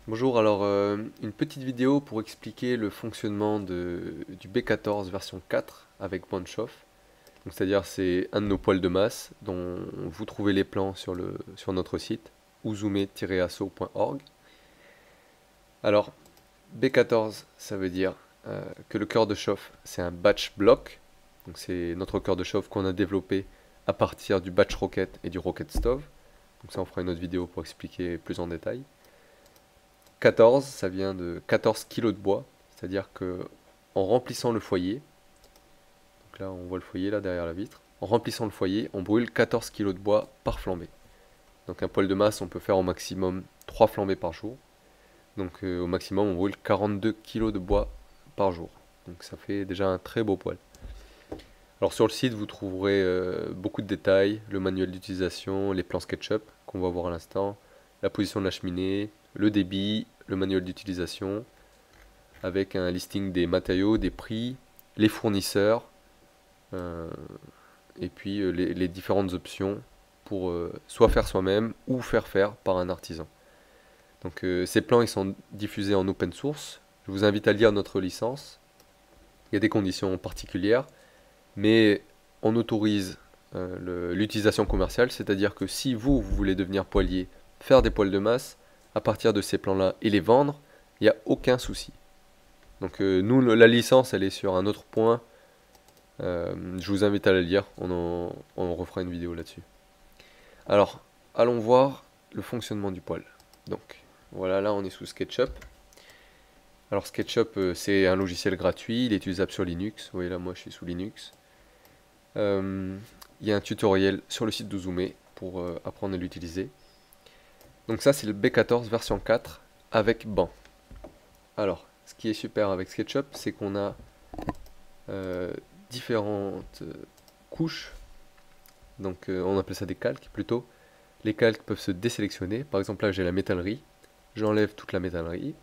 Bonjour, alors une petite vidéo pour expliquer le fonctionnement du B14 version 4 avec Banchoff. Donc c'est-à-dire c'est un de nos poils de masse dont vous trouvez les plans sur notre site uzume-asso.org. Alors B14 ça veut dire que le cœur de chauffe c'est un batch block. Donc c'est notre cœur de chauffe qu'on a développé à partir du batch rocket et du rocket stove. Donc ça on fera une autre vidéo pour expliquer plus en détail. 14, ça vient de 14 kilos de bois, c'est-à-dire que en remplissant le foyer, donc là on voit le foyer là derrière la vitre, en remplissant le foyer, on brûle 14 kilos de bois par flambée. Donc un poêle de masse, on peut faire au maximum 3 flambées par jour. Donc au maximum, on brûle 42 kilos de bois par jour. Donc ça fait déjà un très beau poêle. Alors sur le site, vous trouverez beaucoup de détails, le manuel d'utilisation, les plans SketchUp qu'on va voir à l'instant, la position de la cheminée, le débit, le manuel d'utilisation, avec un listing des matériaux, des prix, les fournisseurs, euh, et puis les différentes options pour soit faire soi-même ou faire par un artisan. Donc ces plans ils sont diffusés en open source. Je vous invite à lire notre licence. Il y a des conditions particulières, mais on autorise l'utilisation commerciale, c'est-à-dire que si vous voulez devenir poêlier, faire des poêles de masse, à partir de ces plans-là et les vendre, il n'y a aucun souci. Donc nous, la licence, elle est sur un autre point. Je vous invite à la lire, on refera une vidéo là-dessus. Alors, allons voir le fonctionnement du poêle. Donc, voilà, là on est sous SketchUp. Alors SketchUp, c'est un logiciel gratuit, il est utilisable sur Linux. Vous voyez là, moi je suis sous Linux. Il y a un tutoriel sur le site d'Uzume pour apprendre à l'utiliser. Donc ça, c'est le B14 version 4 avec banc. Alors, ce qui est super avec SketchUp, c'est qu'on a différentes couches. Donc on appelle ça des calques plutôt. Les calques peuvent se désélectionner. Par exemple là j'ai la métallerie. J'enlève toute la métallerie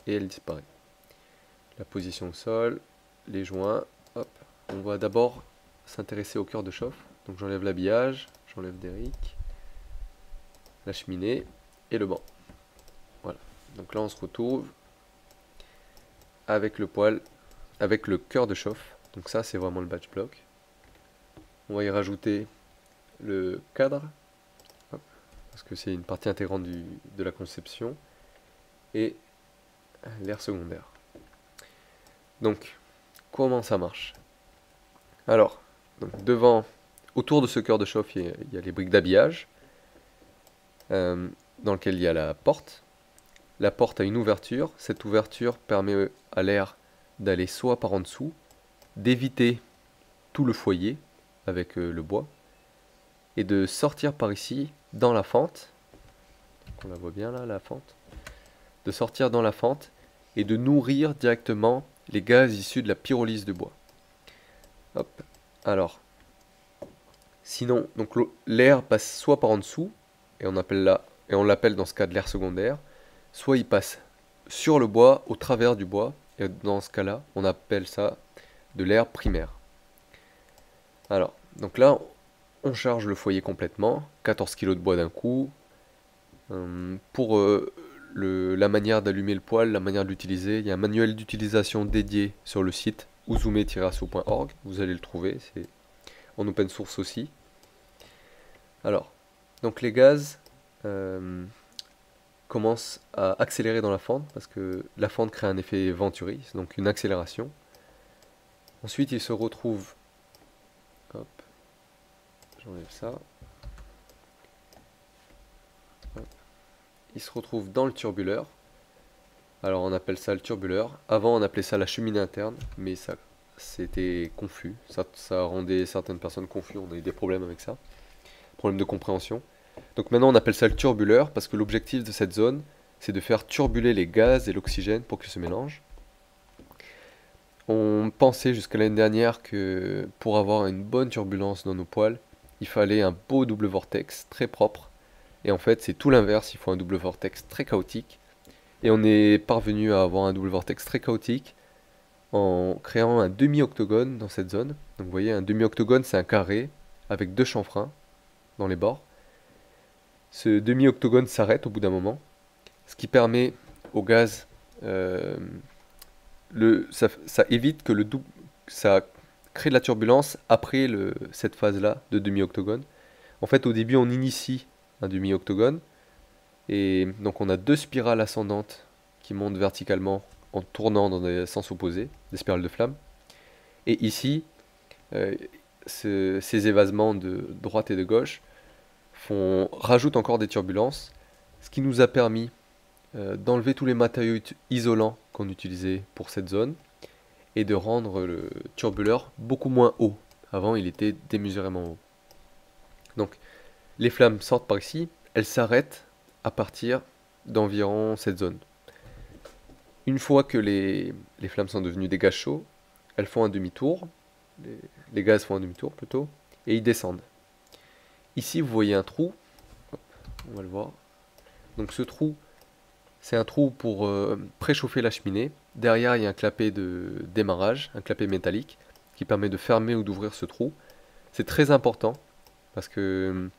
et elle disparaît. La position au sol, les joints. Hop. On va d'abord s'intéresser au cœur de chauffe. Donc j'enlève l'habillage, j'enlève Derrick, la cheminée et le banc. Voilà. Donc là on se retrouve avec le poêle, avec le cœur de chauffe. Donc ça c'est vraiment le batch block. On va y rajouter le cadre, hop, parce que c'est une partie intégrante de la conception, et l'air secondaire. Donc, comment ça marche? Alors, donc devant, autour de ce cœur de chauffe, il y a les briques d'habillage, dans lequel il y a la porte. La porte a une ouverture, cette ouverture permet à l'air d'aller soit par en dessous, d'éviter tout le foyer avec le bois, et de sortir par ici dans la fente. On la voit bien là, la fente. De sortir dans la fente et de nourrir directement les gaz issus de la pyrolyse de bois. Hop. Alors, sinon, donc l'air passe soit par en dessous, et on l'appelle dans ce cas de l'air secondaire, soit il passe sur le bois, au travers du bois, et dans ce cas-là, on appelle ça de l'air primaire. Alors, donc là, on charge le foyer complètement, 14 kg de bois d'un coup. Pour la manière d'allumer le poêle, la manière de l'utiliser, il y a un manuel d'utilisation dédié sur le site uzume-asso.org, vous allez le trouver, c'est en open source aussi. Alors, donc les gaz commencent à accélérer dans la fente, parce que la fente crée un effet Venturi, donc une accélération. Ensuite, ils se retrouvent, hop, j'enlève ça. Il se retrouve dans le turbuleur. Alors on appelle ça le turbuleur. Avant on appelait ça la cheminée interne, mais ça c'était confus. Ça rendait certaines personnes confuses, on a eu des problèmes avec ça. Problème de compréhension. Donc maintenant on appelle ça le turbuleur parce que l'objectif de cette zone, c'est de faire turbuler les gaz et l'oxygène pour qu'ils se mélangent. On pensait jusqu'à l'année dernière que pour avoir une bonne turbulence dans nos poêles, il fallait un beau double vortex très propre. Et en fait, c'est tout l'inverse, il faut un double vortex très chaotique. Et on est parvenu à avoir un double vortex très chaotique en créant un demi-octogone dans cette zone. Donc vous voyez, un demi-octogone, c'est un carré avec deux chanfreins dans les bords. Ce demi-octogone s'arrête au bout d'un moment, ce qui permet au gaz, ça évite que ça crée de la turbulence après cette phase-là de demi-octogone. En fait, au début, on initie un demi-octogone, et donc on a deux spirales ascendantes qui montent verticalement en tournant dans des sens opposés, des spirales de flamme. Et ici, ces évasements de droite et de gauche rajoutent encore des turbulences, ce qui nous a permis d'enlever tous les matériaux isolants qu'on utilisait pour cette zone et de rendre le turbuleur beaucoup moins haut. Avant, il était démesurément haut. Donc, les flammes sortent par ici, elles s'arrêtent à partir d'environ cette zone. Une fois que les flammes sont devenues des gaz chauds, elles font un demi-tour, les gaz font un demi-tour plutôt, et ils descendent. Ici, vous voyez un trou, hop, on va le voir. Donc ce trou, c'est un trou pour préchauffer la cheminée. Derrière, il y a un clapet de démarrage, un clapet métallique, qui permet de fermer ou d'ouvrir ce trou. C'est très important, parce que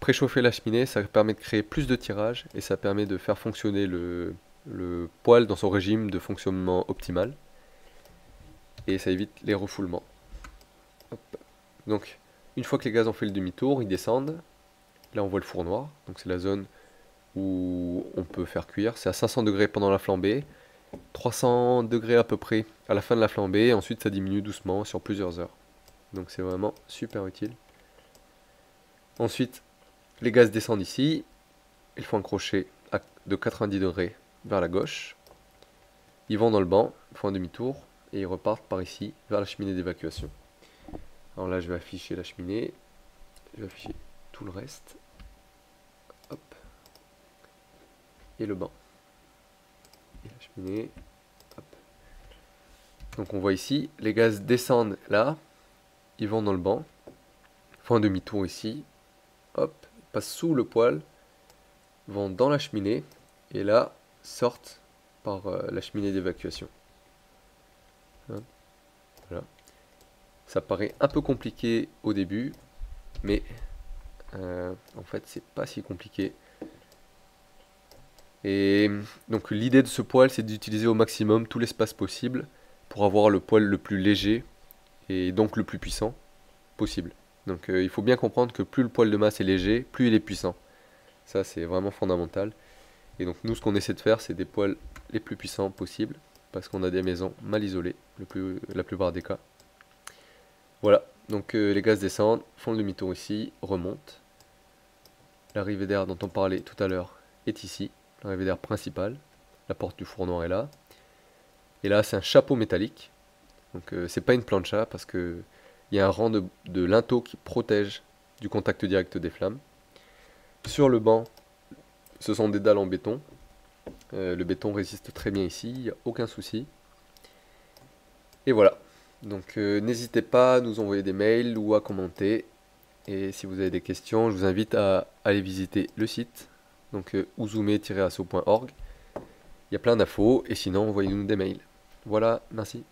préchauffer la cheminée, ça permet de créer plus de tirage, et ça permet de faire fonctionner le poêle dans son régime de fonctionnement optimal. Et ça évite les refoulements. Hop. Donc, une fois que les gaz ont fait le demi-tour, ils descendent. Là, on voit le four noir. Donc, c'est la zone où on peut faire cuire. C'est à 500 degrés pendant la flambée, 300 degrés à peu près à la fin de la flambée. Et ensuite, ça diminue doucement sur plusieurs heures. Donc, c'est vraiment super utile. Ensuite, les gaz descendent ici. Ils font un crochet de 90 degrés vers la gauche. Ils vont dans le banc, font un demi-tour. Et ils repartent par ici, vers la cheminée d'évacuation. Alors là, je vais afficher la cheminée. Je vais afficher tout le reste. Hop. Et le banc. Et la cheminée. Hop. Donc on voit ici, les gaz descendent là. Ils vont dans le banc. Font un demi-tour ici. Hop. Passent sous le poêle. Vont dans la cheminée. Et là, sortent par la cheminée d'évacuation. Voilà. Ça paraît un peu compliqué au début, mais en fait c'est pas si compliqué. Et donc l'idée de ce poêle, c'est d'utiliser au maximum tout l'espace possible pour avoir le poêle le plus léger et donc le plus puissant possible. Donc il faut bien comprendre que plus le poêle de masse est léger, plus il est puissant. Ça c'est vraiment fondamental. Et donc nous, ce qu'on essaie de faire, c'est des poêles les plus puissants possibles, parce qu'on a des maisons mal isolées, la plupart des cas. Voilà, donc les gaz descendent, font le demi-tour ici, remontent. L'arrivée d'air dont on parlait tout à l'heure est ici, l'arrivée d'air principale. La porte du four noir est là. Et là, c'est un chapeau métallique. Donc c'est pas une plancha, parce que il y a un rang de linteau qui protège du contact direct des flammes. Sur le banc, ce sont des dalles en béton. Le béton résiste très bien ici, il n'y a aucun souci. Et voilà. Donc n'hésitez pas à nous envoyer des mails ou à commenter. Et si vous avez des questions, je vous invite à aller visiter le site, donc uzume-asso.org. Il y a plein d'infos, et sinon envoyez-nous des mails. Voilà, merci.